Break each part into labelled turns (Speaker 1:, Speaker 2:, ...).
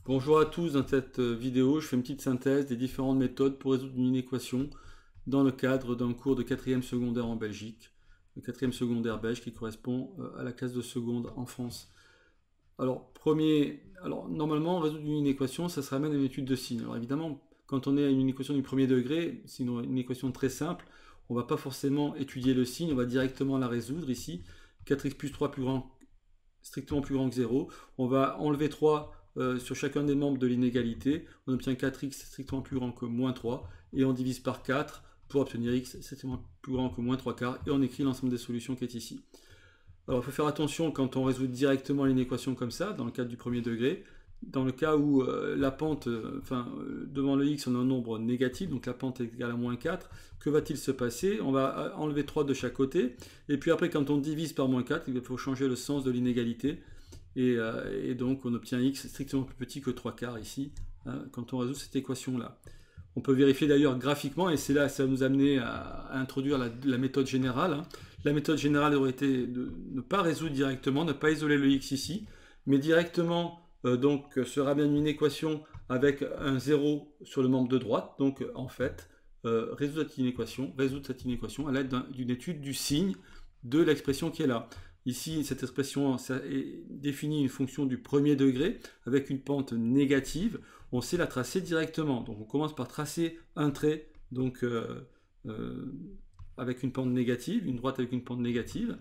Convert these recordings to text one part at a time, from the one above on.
Speaker 1: Bonjour à tous, dans cette vidéo, je fais une petite synthèse des différentes méthodes pour résoudre une inéquation dans le cadre d'un cours de 4e secondaire en Belgique, le 4e secondaire belge qui correspond à la classe de seconde en France. Alors, normalement, résoudre une inéquation, ça se ramène à une étude de signes. Alors évidemment, quand on est à une inéquation du premier degré, sinon une équation très simple, on ne va pas forcément étudier le signe, on va directement la résoudre ici. 4x plus 3 strictement plus grand que 0. On va enlever 3 sur chacun des membres de l'inégalité. On obtient 4x strictement plus grand que moins 3 et on divise par 4 pour obtenir x strictement plus grand que moins 3 quarts et on écrit l'ensemble des solutions qui est ici. Alors il faut faire attention quand on résout directement une équation comme ça, dans le cadre du premier degré. Dans le cas où la pente, devant le x on a un nombre négatif, donc la pente est égale à moins 4, que va-t-il se passer? On va enlever 3 de chaque côté, et puis après quand on divise par moins 4, il faut changer le sens de l'inégalité, et donc on obtient x strictement plus petit que 3 quarts ici, hein, quand on résout cette équation-là. On peut vérifier d'ailleurs graphiquement, et c'est là ça va nous amener à introduire la méthode générale. Hein. La méthode générale aurait été de ne pas résoudre directement, ne pas isoler le x ici, mais directement donc se ramène une équation avec un 0 sur le membre de droite. Donc en fait, résoudre cette inéquation à l'aide d'une étude du signe de l'expression qui est là. Ici, cette expression définit une fonction du premier degré avec une pente négative. On sait la tracer directement. Donc on commence par tracer un trait donc, avec une pente négative, une droite avec une pente négative.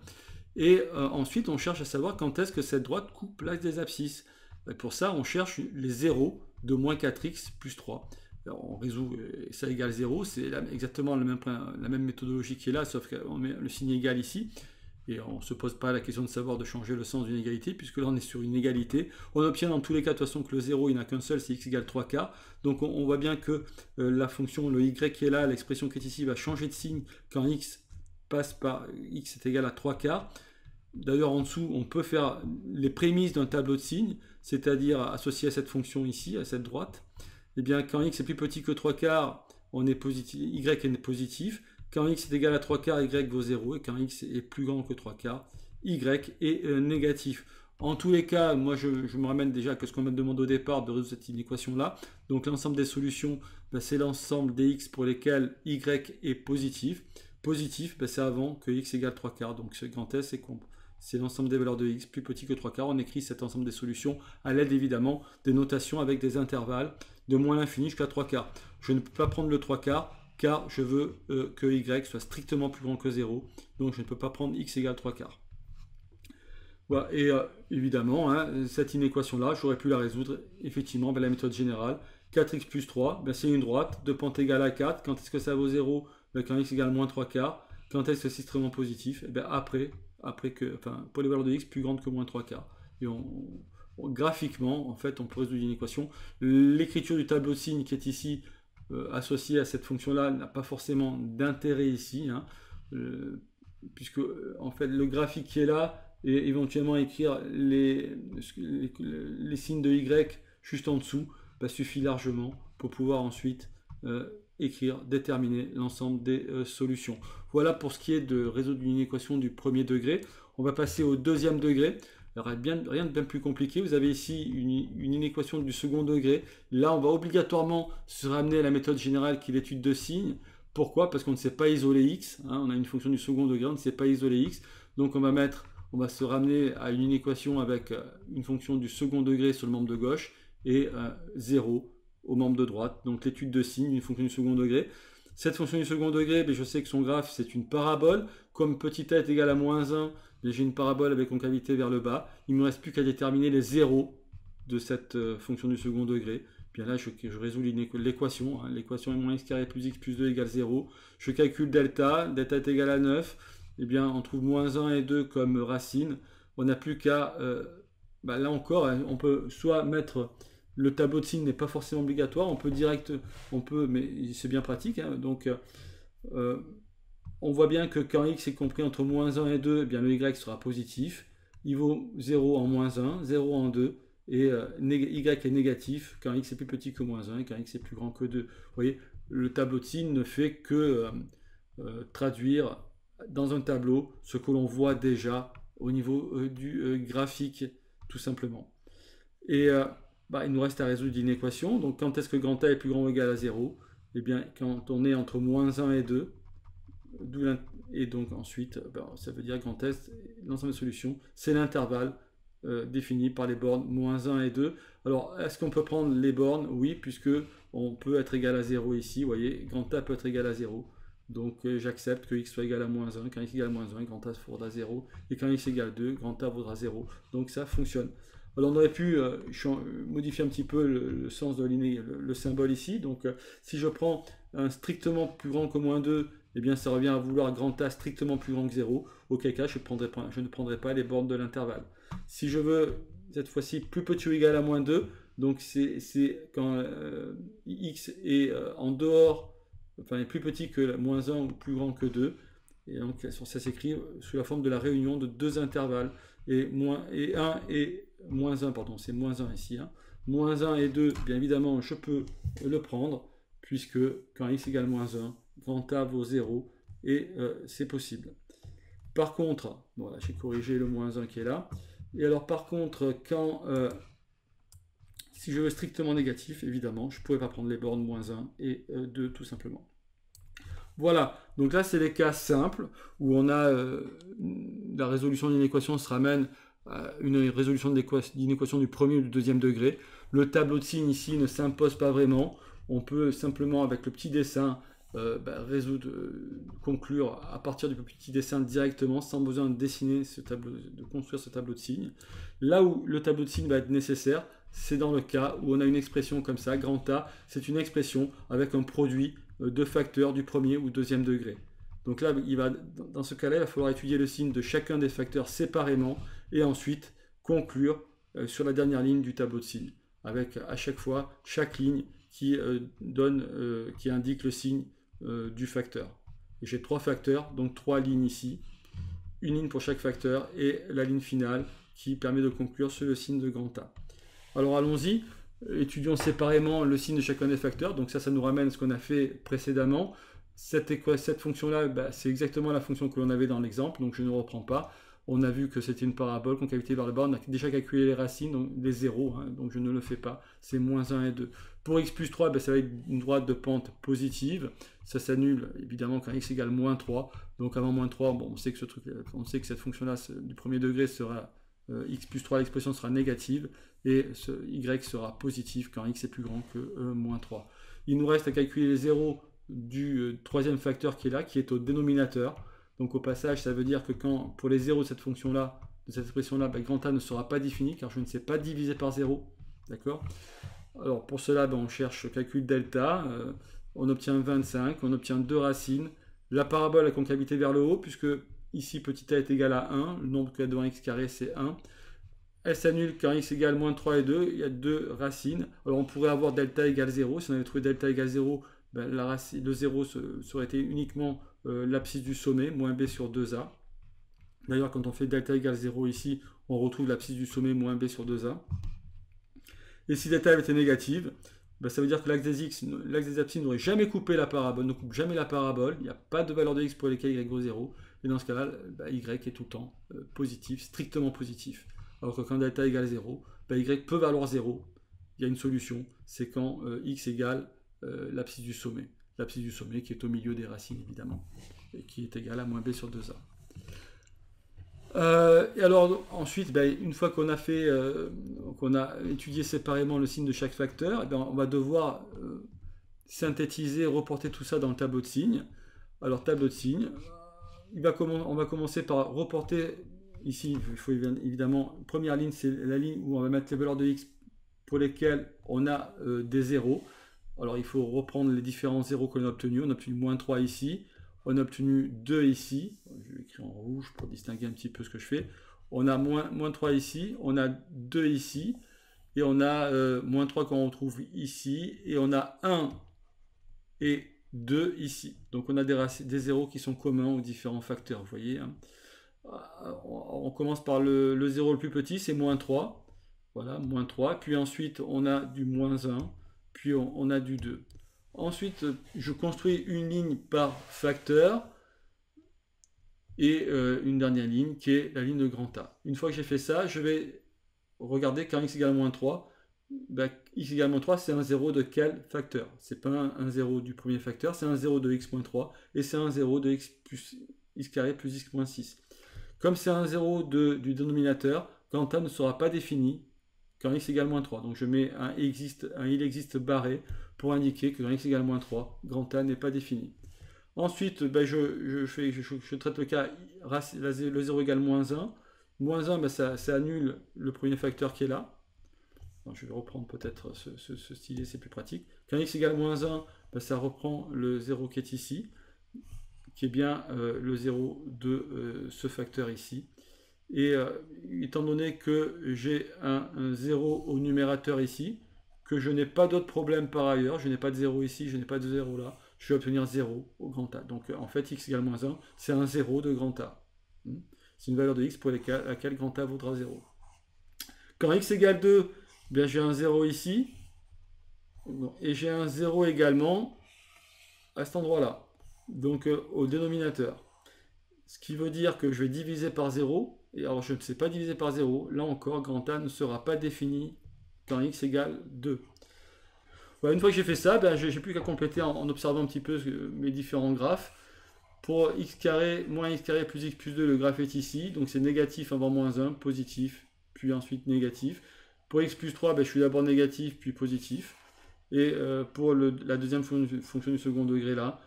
Speaker 1: Et ensuite, on cherche à savoir quand est-ce que cette droite coupe l'axe des abscisses. Et pour ça, on cherche les zéros de moins 4x plus 3. Alors, on résout ça égale 0, c'est exactement la même méthodologie qui est là, sauf qu'on met le signe égal ici. Et on ne se pose pas la question de savoir de changer le sens d'une égalité, puisque là on est sur une égalité. On obtient dans tous les cas de toute façon que le 0 il n'a qu'un seul, c'est x égale 3 quarts. Donc on voit bien que la fonction, le y qui est là, l'expression qui est ici, va changer de signe quand x passe par x est égal à 3 quarts. D'ailleurs en dessous, on peut faire les prémices d'un tableau de signes, c'est-à-dire associé à cette fonction ici, à cette droite. Et bien quand x est plus petit que 3 quarts, on est positif, y est positif. Quand x est égal à 3 quarts, y vaut 0. Et quand x est plus grand que 3 quarts, y est négatif. En tous les cas, moi je me ramène déjà à ce qu'on m'a demandé au départ de résoudre cette inéquation-là. Donc l'ensemble des solutions, c'est l'ensemble des x pour lesquels y est positif. Positif, c'est avant que x égale 3 quarts. Donc ce grand S, c'est l'ensemble des valeurs de x plus petit que 3 quarts. On écrit cet ensemble des solutions à l'aide évidemment des notations avec des intervalles de moins l'infini jusqu'à 3 quarts. Je ne peux pas prendre le 3 quarts car je veux que y soit strictement plus grand que 0. Donc je ne peux pas prendre x égale 3 quarts. Voilà, et évidemment, hein, cette inéquation-là, j'aurais pu la résoudre effectivement la méthode générale. 4x plus 3, c'est une droite de pente égale à 4. Quand est-ce que ça vaut 0? Quand x égale moins 3 quarts. Quand est-ce que c'est extrêmement positif? Pour les valeurs de x plus grandes que moins 3 quarts. Et graphiquement, en fait, on peut résoudre une équation. L'écriture du tableau de signes qui est ici, associé à cette fonction-là, n'a pas forcément d'intérêt ici, hein, puisque en fait le graphique qui est là, et éventuellement écrire les signes de y juste en dessous, suffit largement pour pouvoir ensuite déterminer l'ensemble des solutions. Voilà pour ce qui est de résoudre une équation du premier degré. On va passer au deuxième degré. Alors, rien de bien plus compliqué. Vous avez ici une inéquation du second degré. Là, on va obligatoirement se ramener à la méthode générale qui est l'étude de signes. Pourquoi? Parce qu'on ne sait pas isoler x. Hein, on a une fonction du second degré, on ne sait pas isoler x. Donc, on va se ramener à une inéquation avec une fonction du second degré sur le membre de gauche et 0 au membre de droite. Donc, l'étude de signes, une fonction du second degré. Cette fonction du second degré, je sais que son graphe, c'est une parabole. Comme petit a est égal à moins 1, j'ai une parabole avec concavité vers le bas. Il ne me reste plus qu'à déterminer les zéros de cette fonction du second degré. Bien là, je résous l'équation. Hein. L'équation est moins x carré plus x plus 2 égale 0. Je calcule delta. Delta est égal à 9. Eh bien, on trouve moins 1 et 2 comme racine. On n'a plus qu'à... là encore, hein, on peut soit mettre... Le tableau de signes n'est pas forcément obligatoire, mais c'est bien pratique. Hein, donc, on voit bien que quand x est compris entre moins 1 et 2, eh bien, le y sera positif. Il vaut 0 en moins 1, 0 en 2, et y est négatif quand x est plus petit que moins 1 et quand x est plus grand que 2. Vous voyez, le tableau de signes ne fait que traduire dans un tableau ce que l'on voit déjà au niveau du graphique, tout simplement. Et il nous reste à résoudre une équation. Donc quand est-ce que grand A est plus grand ou égal à 0? Eh bien, quand on est entre moins 1 et 2, et donc ensuite, ça veut dire grand test, l'ensemble des solutions, c'est l'intervalle défini par les bornes moins 1 et 2. Alors, est-ce qu'on peut prendre les bornes? Oui, puisque on peut être égal à 0 ici, vous voyez, grand A peut être égal à 0. Donc j'accepte que x soit égal à moins 1, quand x égale à moins 1, grand A vaudra 0, et quand x égale 2, grand A vaudra 0. Donc ça fonctionne. Alors on aurait pu modifier un petit peu le sens de le symbole ici. Donc si je prends un strictement plus grand que moins 2, eh bien ça revient à vouloir grand A strictement plus grand que 0, auquel cas je ne prendrai pas les bornes de l'intervalle. Si je veux cette fois-ci plus petit ou égal à moins 2, donc c'est quand x est en dehors, enfin est plus petit que moins 1 ou plus grand que 2, et donc ça s'écrit sous la forme de la réunion de deux intervalles, et 1 et moins 1, pardon, c'est moins 1 ici, hein. Moins 1 et 2, bien évidemment, je peux le prendre, puisque quand x égale moins 1, grand A vaut 0, et c'est possible. Par contre, voilà, j'ai corrigé le moins 1 qui est là, et alors par contre, quand si je veux strictement négatif, évidemment, je ne pourrais pas prendre les bornes moins 1 et 2 tout simplement. Voilà, donc là c'est les cas simples où on a la résolution d'une équation se ramène à une résolution d'une équation du premier ou du deuxième degré. Le tableau de signes ici ne s'impose pas vraiment. On peut simplement avec le petit dessin conclure à partir du petit dessin directement sans besoin de dessiner ce tableau, de construire ce tableau de signes. Là où le tableau de signes va être nécessaire, c'est dans le cas où on a une expression comme ça, grand A, c'est une expression avec un produit de facteurs du premier ou deuxième degré. Donc là, dans ce cas-là, il va falloir étudier le signe de chacun des facteurs séparément et ensuite conclure sur la dernière ligne du tableau de signes, avec à chaque fois chaque ligne qui indique le signe du facteur. J'ai trois facteurs, donc trois lignes ici, une ligne pour chaque facteur et la ligne finale qui permet de conclure sur le signe de grand A. Alors allons-y, étudions séparément le signe de chacun des facteurs. Donc ça nous ramène à ce qu'on a fait précédemment. Cette fonction-là, c'est exactement la fonction que l'on avait dans l'exemple, donc je ne reprends pas. On a vu que c'était une parabole, concavité vers le bas, on a déjà calculé les racines, donc les zéros, hein, donc je ne le fais pas, c'est moins 1 et 2. Pour x plus 3, ça va être une droite de pente positive, ça s'annule évidemment quand x égale moins 3, donc avant moins 3, bon, on sait que cette fonction-là du premier degré sera x plus 3, l'expression sera négative, et ce y sera positif quand x est plus grand que moins 3. Il nous reste à calculer les zéros du troisième facteur qui est là, qui est au dénominateur. Donc au passage, ça veut dire que pour les zéros de cette fonction-là, de cette expression-là, grand A ne sera pas défini, car je ne sais pas diviser par 0. D'accord? Alors pour cela, on cherche calcul delta, on obtient 25, on obtient 2 racines, la parabole à concavité vers le haut, puisque ici petit a est égal à 1, le nombre qu'il y a devant x carré c'est 1. Elle s'annule quand x égale moins 3 et 2, il y a 2 racines. Alors on pourrait avoir delta égale 0, si on avait trouvé delta égale 0, le 0 ça aurait été uniquement l'abscisse du sommet, moins b sur 2a. D'ailleurs, quand on fait delta égale 0 ici, on retrouve l'abscisse du sommet, moins b sur 2a. Et si delta avait été négative, ça veut dire que l'axe des abscisses n'aurait jamais coupé la parabole, ne coupe jamais la parabole, il n'y a pas de valeur de x pour lesquelles y vaut 0. Et dans ce cas-là, y est tout le temps positif, strictement positif. Alors que quand delta égale 0, y peut valoir 0. Il y a une solution, c'est quand x égale l'abscisse du sommet. L'abscisse du sommet qui est au milieu des racines, évidemment, et qui est égal à moins b sur 2a. Et alors ensuite, une fois qu'on a étudié séparément le signe de chaque facteur, on va devoir synthétiser, reporter tout ça dans le tableau de signes. Alors tableau de signes, on va commencer par reporter. Ici, il faut évidemment, première ligne, c'est la ligne où on va mettre les valeurs de x pour lesquelles on a des zéros. Alors il faut reprendre les différents zéros qu'on a obtenus. On a obtenu moins 3 ici, on a obtenu 2 ici. Je vais écrire en rouge pour distinguer un petit peu ce que je fais. On a moins 3 ici, on a 2 ici, et on a moins 3 qu'on retrouve ici, et on a 1 et 2 ici. Donc on a des zéros qui sont communs aux différents facteurs, vous voyez, hein. On commence par le 0 le plus petit, c'est moins 3. Voilà, moins 3. Puis ensuite, on a du moins 1. Puis on a du 2. Ensuite, je construis une ligne par facteur et une dernière ligne qui est la ligne de grand A. Une fois que j'ai fait ça, je vais regarder quand x égale à moins 3. ben, x égale moins 3, c'est un 0 de quel facteur? C'est pas un 0 du premier facteur, c'est un 0 de x moins 3, et c'est un 0 de x carré plus x moins 6. Comme c'est un 0 du dénominateur, quand a ne sera pas défini quand x égale moins 3. Donc je mets un il existe barré pour indiquer que quand x égale moins 3, grand A n'est pas défini. Ensuite, ben, je traite le cas le 0 égale moins 1. Moins 1, ben, ça annule le premier facteur qui est là. Alors, je vais reprendre peut-être ce stylet, c'est plus pratique. Quand x égale moins 1, ben, ça reprend le 0 qui est ici, qui est bien le 0 de ce facteur ici. Et étant donné que j'ai un 0 au numérateur ici, que je n'ai pas d'autre problème par ailleurs, je n'ai pas de 0 ici, je n'ai pas de 0 là, je vais obtenir 0 au grand A. Donc en fait, x égale moins 1, c'est un 0 de grand A. C'est une valeur de x pour laquelle grand A vaudra 0. Quand x égale 2, bien j'ai un 0 ici, et j'ai un 0 également à cet endroit-là, donc au dénominateur. Ce qui veut dire que je vais diviser par 0, et alors je ne sais pas diviser par 0, là encore, grand A ne sera pas défini quand x égale 2. Voilà, une fois que j'ai fait ça, ben, je n'ai plus qu'à compléter en observant un petit peu mes différents graphes. Pour x carré, moins x carré plus x plus 2, le graphe est ici, donc c'est négatif avant moins 1, positif, puis ensuite négatif. Pour x plus 3, ben, je suis d'abord négatif, puis positif. Et pour la deuxième fonction du second degré là,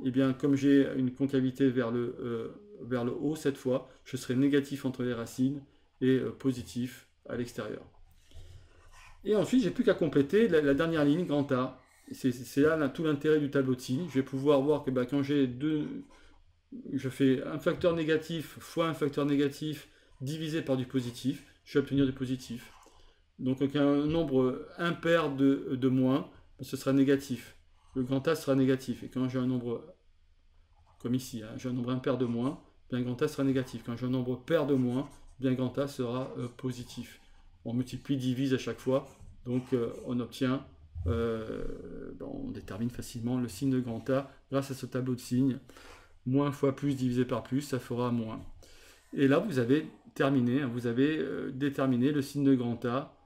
Speaker 1: eh bien, comme j'ai une concavité vers le haut cette fois, je serai négatif entre les racines et positif à l'extérieur. Et ensuite, j'ai plus qu'à compléter la dernière ligne, grand A. C'est là tout l'intérêt du tableau de signes. Je vais pouvoir voir que quand j'ai je fais un facteur négatif fois un facteur négatif divisé par du positif, je vais obtenir du positif. Donc un nombre impair de moins, ce sera négatif. Le grand A sera négatif. Et quand j'ai un nombre, comme ici, hein, j'ai un nombre impair de moins, bien grand A sera négatif. Quand j'ai un nombre pair de moins, bien grand A sera positif. On multiplie, divise à chaque fois, donc on obtient, on détermine facilement le signe de grand A grâce à ce tableau de signes. Moins fois plus divisé par plus, ça fera moins. Et là, vous avez terminé, vous avez déterminé le signe de grand A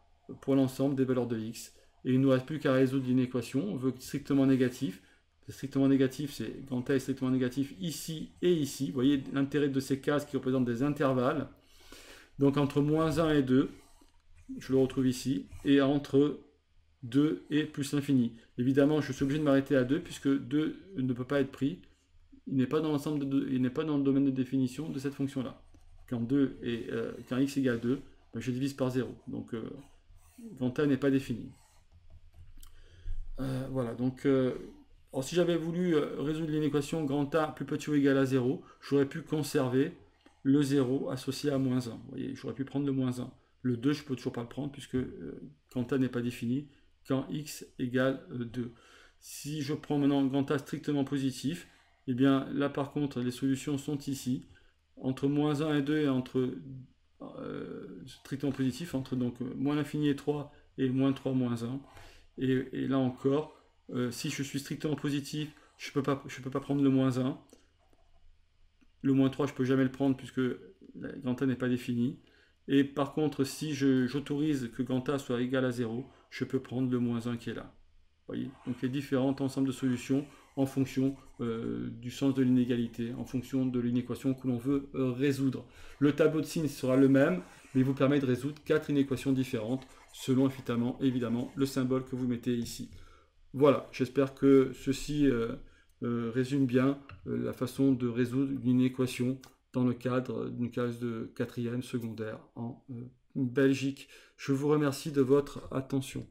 Speaker 1: pour l'ensemble des valeurs de x. Et il ne nous reste plus qu'à résoudre une équation. On veut strictement négatif. Strictement négatif, c'est grand A est strictement négatif ici et ici. Vous voyez l'intérêt de ces cases qui représentent des intervalles. Donc entre moins 1 et 2, je le retrouve ici, et entre 2 et plus l'infini. Évidemment, je suis obligé de m'arrêter à 2 puisque 2 ne peut pas être pris. Il n'est pas dans il n'est pas dans le domaine de définition de cette fonction-là. Quand x égale 2, ben je divise par 0. Donc grand A n'est pas défini. Voilà, donc alors si j'avais voulu résoudre l'équation grand A plus petit ou égal à 0, j'aurais pu conserver le 0 associé à moins 1. Vous voyez, j'aurais pu prendre le moins 1. Le 2, je ne peux toujours pas le prendre puisque grand A n'est pas défini quand x égale 2. Si je prends maintenant grand A strictement positif, et bien là par contre les solutions sont ici, entre moins 1 et 2 et entre strictement positif, entre donc moins l'infini et 3 et moins 3 moins 1. Et là encore, si je suis strictement positif, je peux pas prendre le moins 1. Le moins 3, je ne peux jamais le prendre puisque grand A n'est pas défini. Et par contre, si j'autorise que grand A soit égal à 0, je peux prendre le moins 1 qui est là. Voyez, donc les différents ensembles de solutions en fonction du sens de l'inégalité, en fonction de l'inéquation que l'on veut résoudre. Le tableau de signes sera le même, mais il vous permet de résoudre 4 inéquations différentes selon évidemment le symbole que vous mettez ici. Voilà, j'espère que ceci résume bien la façon de résoudre une équation dans le cadre d'une classe de 4e secondaire en Belgique. Je vous remercie de votre attention.